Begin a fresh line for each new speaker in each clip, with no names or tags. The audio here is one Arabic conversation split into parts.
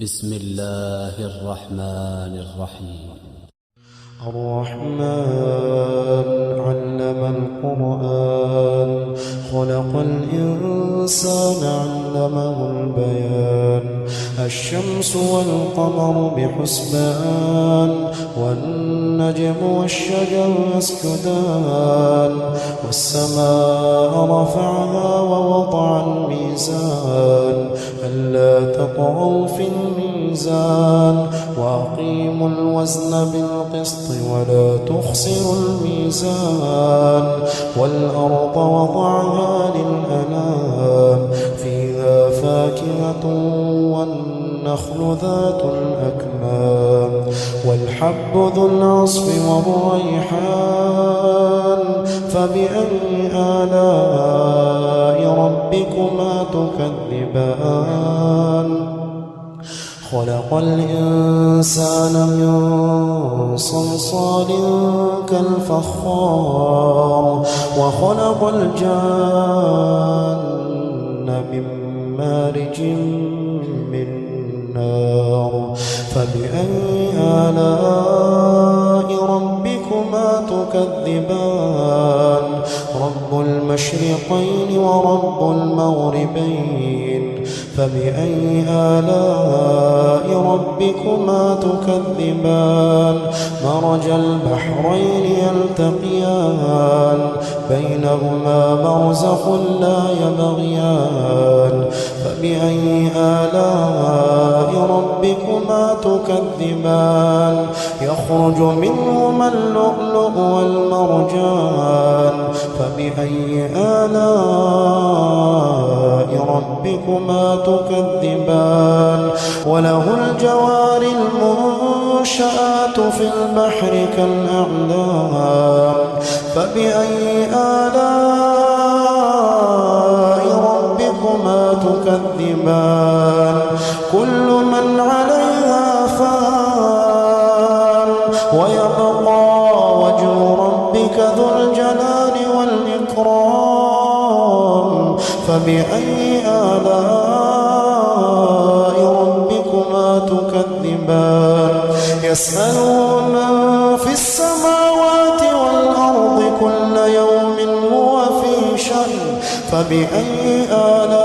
بسم الله الرحمن الرحيم.
الرحمن علم القرآن خلق الإنسان علمه البيان الشمس والقمر بحسبان والنجم والشجر يسجدان والسماء رفعها ووضع الميزان ألا تطغوا في الميزان وأقيموا الوزن بالقسط ولا تخسروا الميزان والأرض وضعها للأنام فيها فاكهة والنخل ذات الأكمام والحب ذو العصف والريحان فبأي آلاء ربكما تكذبان خلق الإنسان من صلصال كالفخار وخلق الجان من مارج من نار فبأي آلاء ربكما تكذبان رب المشرقين ورب المغربين فبأي آلاء ربكما تكذبان مرج البحرين يلتقيان بينهما برزخ لا يبغيان فبأي آلاء ربكما تكذبان يخرج منهما اللؤلؤ والمرجان فبأي آلاء ربكما تكذبان وله الجوار المنشآت في البحر كالأعلام فبأي آلاء ربكما تكذبان كل من عليها فان ويبقى وجه ربك ذو الجلال والإكرام فبأي آلاء ربكما تكذبان يسأله من في السماوات والأرض كل يوم هو في شأن فبأي آلاء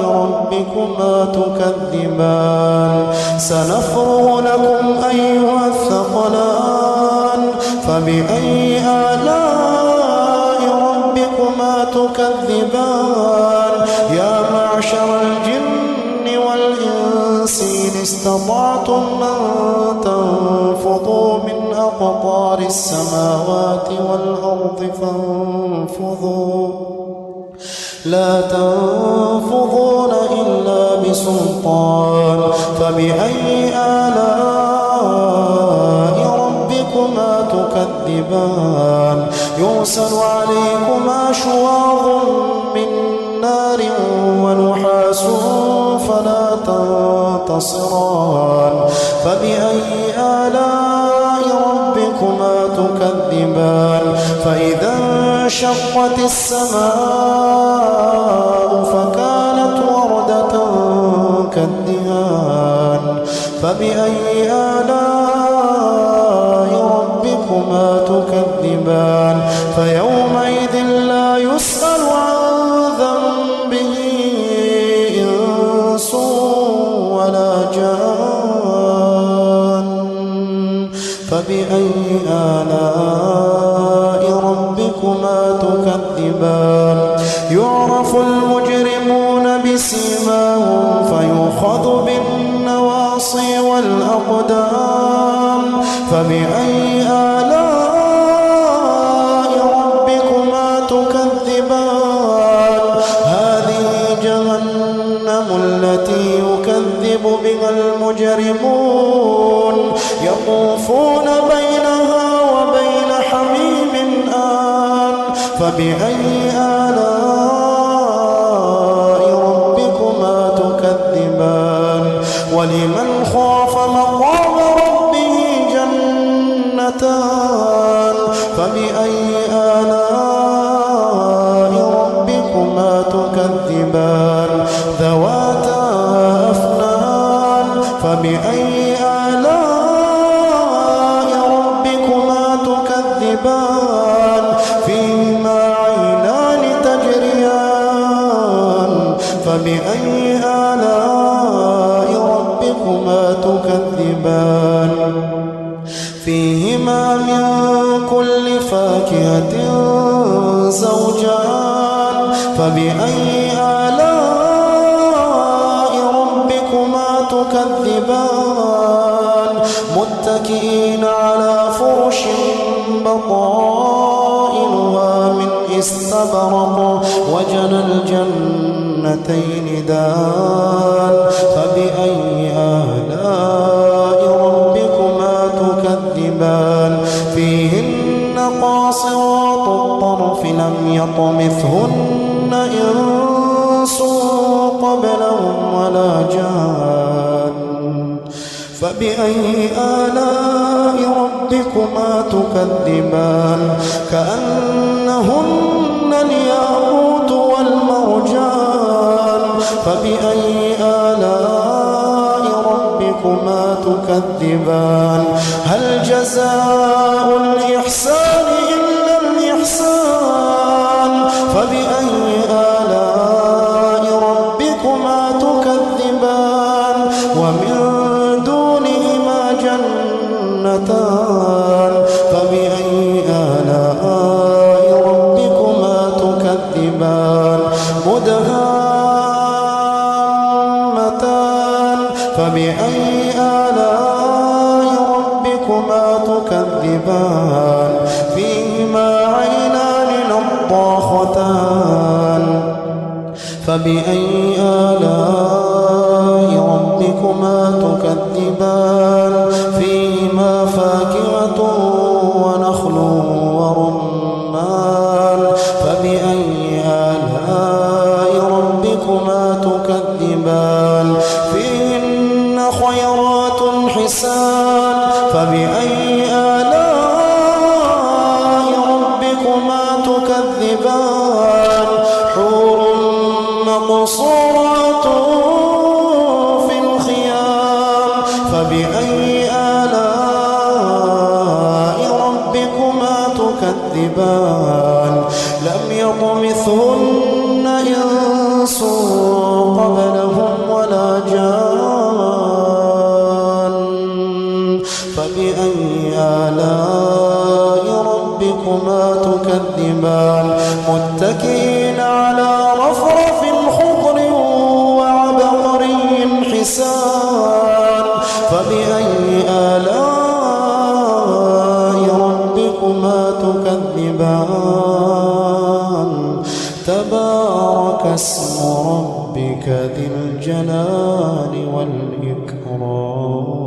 ربكما تكذبان سنفرغ لكم أيها الثقلان فبأي آلاء ربكما تكذبان يا معشر الجن والإنس إن استطعتم أن تنفضوا من أقطار السماوات والأرض فانفضوا لا تنفضون إلا بسلطان فبأي آلاء ربكما تكذبان يرسل عليكما شواظ من نار ونحاس فلا تنتصران فبأي آلاء ربكما تكذبان فإذا انشقت السماء فكانت وردة كالدهان فبأي آلاء ربكما تكذبان فيومئذ لا يسأل عن ذنبه إنس ولا جان فبأي آلاء ربكما تكذبان يعرف المجرمون بسيماهم فيؤخذ بالنواصي والأقدام فبأي آلاء ربكما تكذبان هذه جهنم التي يكذب بها المجرمون يطوفون بينها وبين حميم آن فبأي آلاء ربكما تكذبان ولمن خاف مقام ربه جنتان فبأي آلاء ربكما تكذبان ذواتا أفنان فبأي آلاء ربكما تكذبان فيهما عينان تجريان فبأي آلاء ربكما تكذبان فيهما من كل فاكهة زوجان فبأي آلاء ربكما تكذبان متكئين على فرش بطائنها من استبرق وجنى الجنتين دان فبأي آلاء ربكما تكذبان فيهن قاصرات الطرف لم يطمثهن إنس قبلهم ولا جان فبأي آلاء ربكما تكذبان كأنهن الياقوت والمرجان فبأي آلاء ربكما تكذبان هل جزاء الإحسان إلا الإحسان فبأي آلاء ربكما تكذبان ومن دونهما جنتان فبأي آلاء ربكما تكذبان مدهامتان فبأي آلاء ربكما تكذبان فيهما عينان نضاختان فبأي آلاء ربكما تكذبان فيهما فاكهة ونخل ورمان فبأي آلاء ربكما تكذبان فيهن خيرات حسان فبأي آلاء ربكما تكذبان حور مقصورات في الخيام فبأي آلاء ربكما تكذبان لم يطمثهن إنس قبلهم ولا جان فبأي آلاء ربكما تكذبان متكئين على رفرف خضر وعبقري حسان فبأي آلاء ربكما تكذبان تبارك اسم ربك ذي الجلال والإكرام